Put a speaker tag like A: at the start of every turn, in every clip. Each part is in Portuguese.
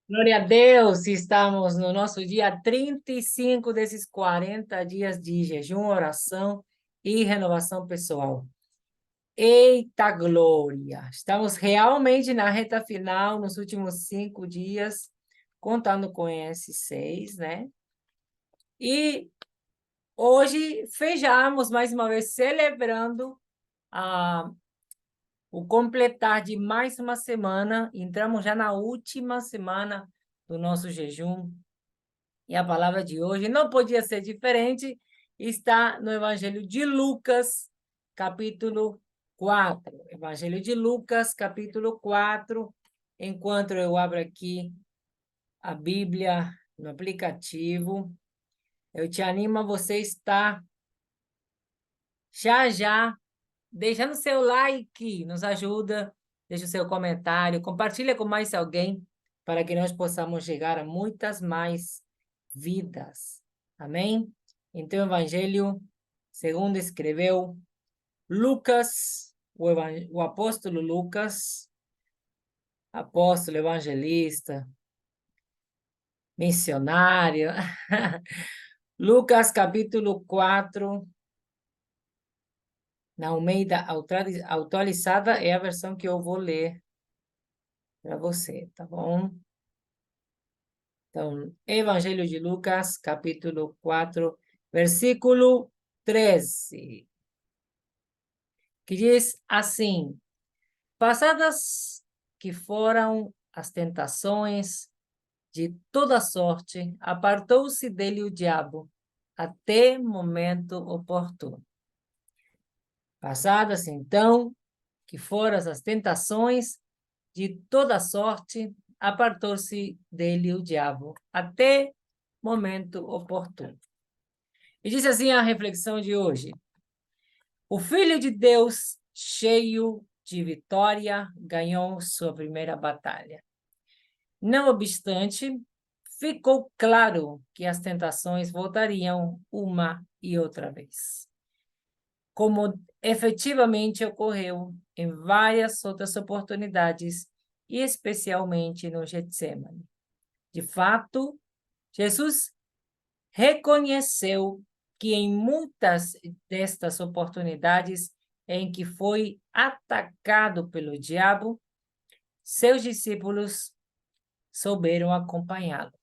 A: Glória a Deus, estamos no nosso dia 35 desses 40 dias de jejum, oração e renovação pessoal. Eita glória! Estamos realmente na reta final, nos últimos 5 dias, contando com esses 6, né? E hoje fechamos mais uma vez celebrando a o completar de mais uma semana. Entramos já na última semana do nosso jejum. E a palavra de hoje não podia ser diferente, está no Evangelho de Lucas, capítulo 4. Evangelho de Lucas, capítulo 4. Enquanto eu abro aqui a Bíblia no aplicativo, eu te animo a você estar já deixando seu like, nos ajuda, deixa o seu comentário, compartilha com mais alguém, para que nós possamos chegar a muitas mais vidas. Amém? Então, o Evangelho, segundo escreveu Lucas, o apóstolo Lucas, apóstolo, evangelista, missionário. Lucas, capítulo 4, na Almeida atualizada, é a versão que eu vou ler para você, tá bom? Então, Evangelho de Lucas, capítulo 4, versículo 13, que diz assim: passadas que foram as tentações de toda sorte, apartou-se dele o diabo, até momento oportuno. Passadas, então, que foram as tentações de toda sorte, apartou-se dele o diabo, até momento oportuno. E diz assim a reflexão de hoje: o Filho de Deus, cheio de vitória, ganhou sua primeira batalha. Não obstante, ficou claro que as tentações voltariam uma e outra vez, como efetivamente ocorreu em várias outras oportunidades, e especialmente no Getsemane. De fato, Jesus reconheceu que em muitas destas oportunidades em que foi atacado pelo diabo, seus discípulos souberam acompanhá-lo.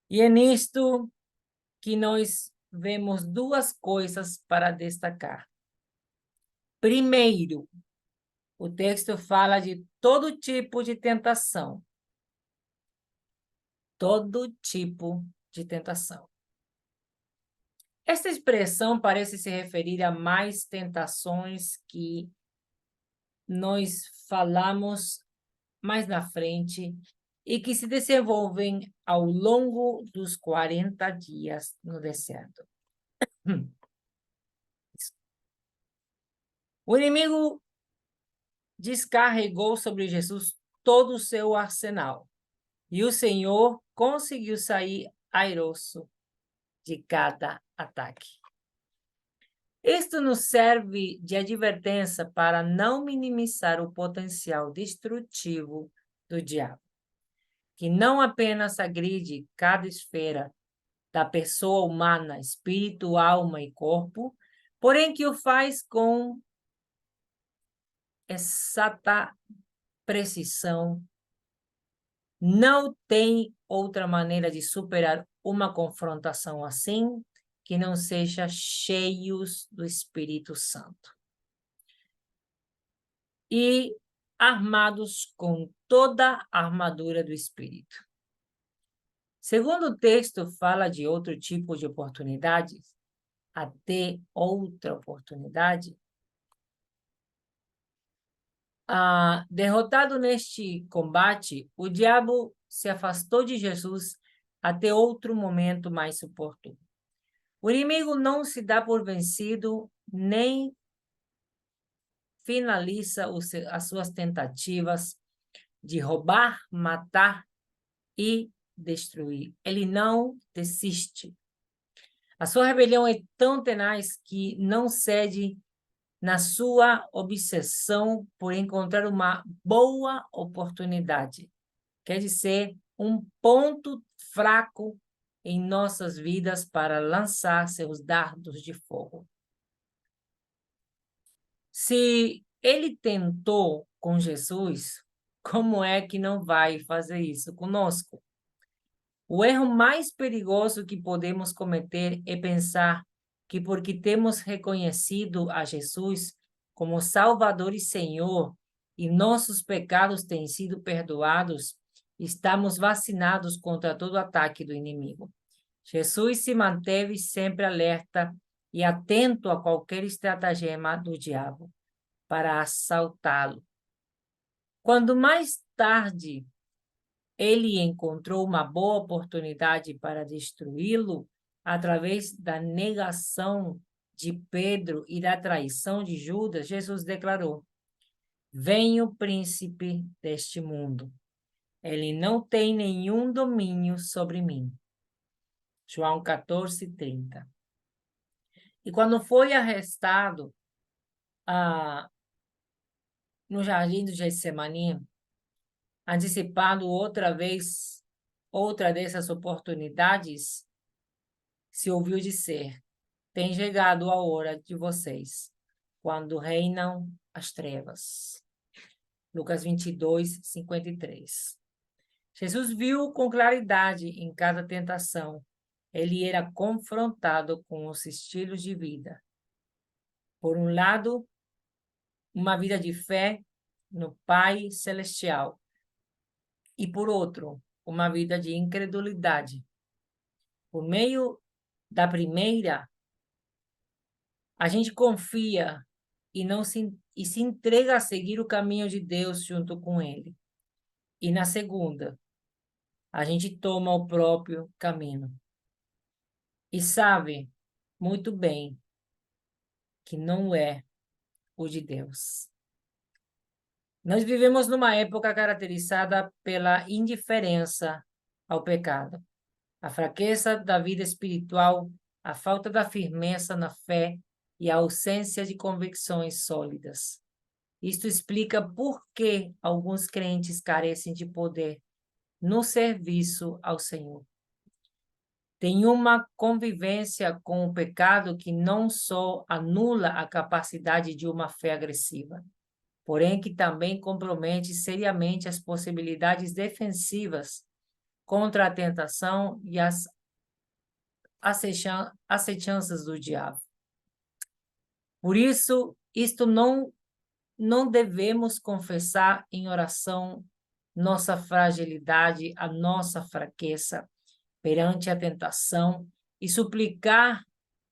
A: E é nisto que nós vemos duas coisas para destacar. Primeiro, o texto fala de todo tipo de tentação. Todo tipo de tentação. Esta expressão parece se referir a mais tentações que nós falamos mais na frente e que se desenvolvem ao longo dos 40 dias no deserto. O inimigo descarregou sobre Jesus todo o seu arsenal e o Senhor conseguiu sair airoso de cada ataque. Isto nos serve de advertência para não minimizar o potencial destrutivo do diabo, que não apenas agride cada esfera da pessoa humana, espírito, alma e corpo, porém que o faz com exata precisão. Não tem outra maneira de superar uma confrontação assim que não seja cheios do Espírito Santo e armados com toda a armadura do Espírito. Segundo o texto fala de outro tipo de oportunidades, até outra oportunidade. Derrotado neste combate, o diabo se afastou de Jesus até outro momento mais oportuno. O inimigo não se dá por vencido, nem finaliza as suas tentativas de roubar, matar e destruir. Ele não desiste. A sua rebelião é tão tenaz que não cede na sua obsessão por encontrar uma boa oportunidade quer dizer, um ponto fraco em nossas vidas para lançar seus dardos de fogo. Se ele tentou com Jesus, como é que não vai fazer isso conosco? O erro mais perigoso que podemos cometer é pensar que porque temos reconhecido a Jesus como Salvador e Senhor e nossos pecados têm sido perdoados, estamos vacinados contra todo ataque do inimigo. Jesus se manteve sempre alerta e atento a qualquer estratagema do diabo para assaltá-lo. Quando mais tarde ele encontrou uma boa oportunidade para destruí-lo através da negação de Pedro e da traição de Judas, Jesus declarou: "Vem o príncipe deste mundo. Ele não tem nenhum domínio sobre mim." João 14:30. E quando foi arrestado no jardim do Getsemaní, antecipando outra dessas oportunidades, se ouviu dizer: "Tem chegado a hora de vocês, quando reinam as trevas." Lucas 22:53. Jesus viu com claridade em cada tentação. Ele era confrontado com os estilos de vida. Por um lado, uma vida de fé no Pai Celestial. E por outro, uma vida de incredulidade. Por meio da primeira, a gente confia e se entrega a seguir o caminho de Deus junto com Ele. E na segunda, a gente toma o próprio caminho. E sabe muito bem que não é o de Deus. Nós vivemos numa época caracterizada pela indiferença ao pecado, a fraqueza da vida espiritual, a falta da firmeza na fé e a ausência de convicções sólidas. Isto explica por que alguns crentes carecem de poder no serviço ao Senhor. Tem uma convivência com o pecado que não só anula a capacidade de uma fé agressiva, porém que também compromete seriamente as possibilidades defensivas contra a tentação e as acechanças do diabo. Por isso, isto não devemos confessar em oração nossa fragilidade, a nossa fraqueza perante a tentação e suplicar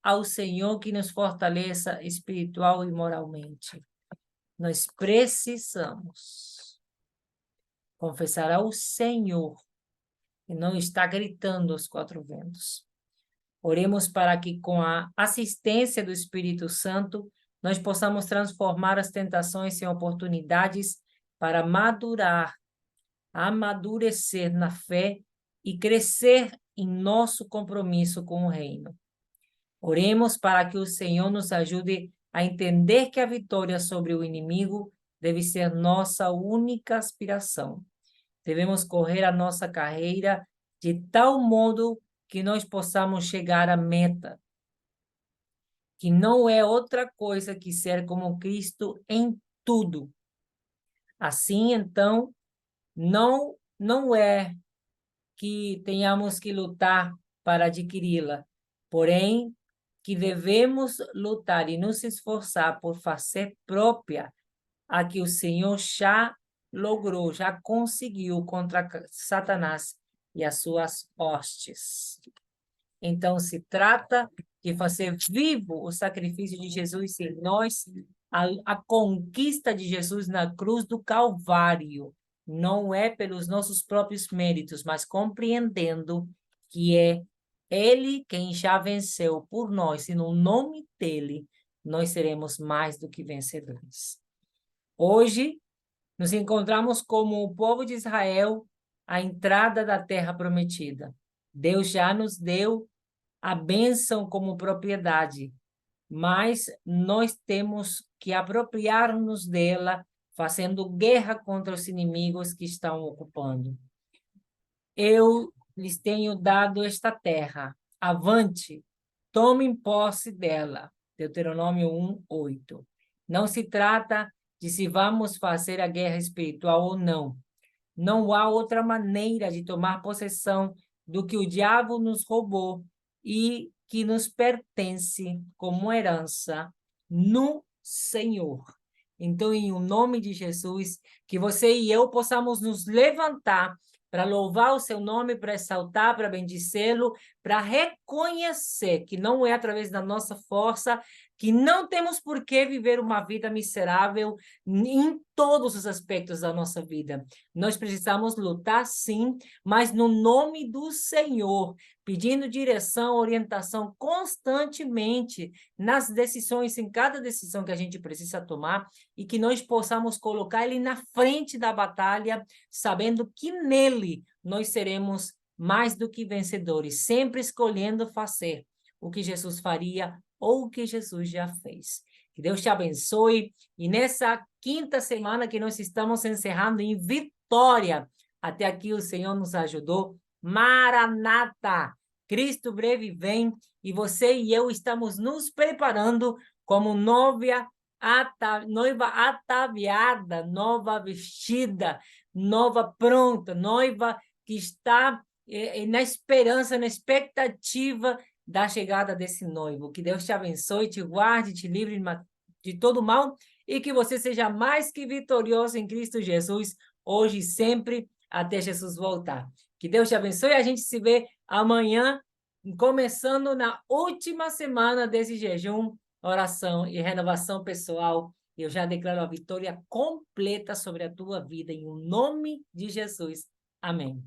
A: ao Senhor que nos fortaleça espiritual e moralmente. Nós precisamos confessar ao Senhor e não estar gritando aos quatro ventos. Oremos para que, com a assistência do Espírito Santo, nós possamos transformar as tentações em oportunidades para madurar, amadurecer na fé e crescer em nosso compromisso com o reino. Oremos para que o Senhor nos ajude a entender que a vitória sobre o inimigo deve ser nossa única aspiração. Devemos correr a nossa carreira de tal modo que nós possamos chegar à meta, que não é outra coisa que ser como Cristo em tudo. Assim, então, não é que tenhamos que lutar para adquiri-la, porém, que devemos lutar e nos esforçar por fazer própria a que o Senhor já logrou, já conseguiu contra Satanás e as suas hostes. Então, se trata de fazer vivo o sacrifício de Jesus em nós, a conquista de Jesus na cruz do Calvário. Não é pelos nossos próprios méritos, mas compreendendo que é Ele quem já venceu por nós, e no nome dEle nós seremos mais do que vencedores. Hoje, nos encontramos como o povo de Israel à entrada da terra prometida. Deus já nos deu a bênção como propriedade, mas nós temos que apropriar-nos dela, fazendo guerra contra os inimigos que estão ocupando. eu lhes tenho dado esta terra. Avante, tomem posse dela. Deuteronômio 1:8. Não se trata de se vamos fazer a guerra espiritual ou não. Não há outra maneira de tomar possessão do que o diabo nos roubou e que nos pertence como herança no Senhor. Então, em nome de Jesus, que você e eu possamos nos levantar para louvar o seu nome, para exaltar, para bendizê-lo, para reconhecer que não é através da nossa força, que não temos por que viver uma vida miserável em todos os aspectos da nossa vida. Nós precisamos lutar, sim, mas no nome do Senhor, pedindo direção, orientação constantemente nas decisões, em cada decisão que a gente precisa tomar, e que nós possamos colocar ele na frente da batalha, sabendo que nele nós seremos mais do que vencedores, sempre escolhendo fazer o que Jesus faria ou o que Jesus já fez. Que Deus te abençoe. E nessa quinta semana que nós estamos encerrando em vitória, até aqui o Senhor nos ajudou. Maranata! Cristo breve vem e você e eu estamos nos preparando como noiva ataviada, nova vestida, nova pronta, noiva que está na esperança, na expectativa da chegada desse noivo. Que Deus te abençoe, te guarde, te livre de todo mal e que você seja mais que vitorioso em Cristo Jesus, hoje e sempre, até Jesus voltar. Que Deus te abençoe e a gente se vê amanhã, começando na última semana desse jejum, oração e renovação pessoal. Eu já declaro a vitória completa sobre a tua vida, em nome de Jesus. Amém.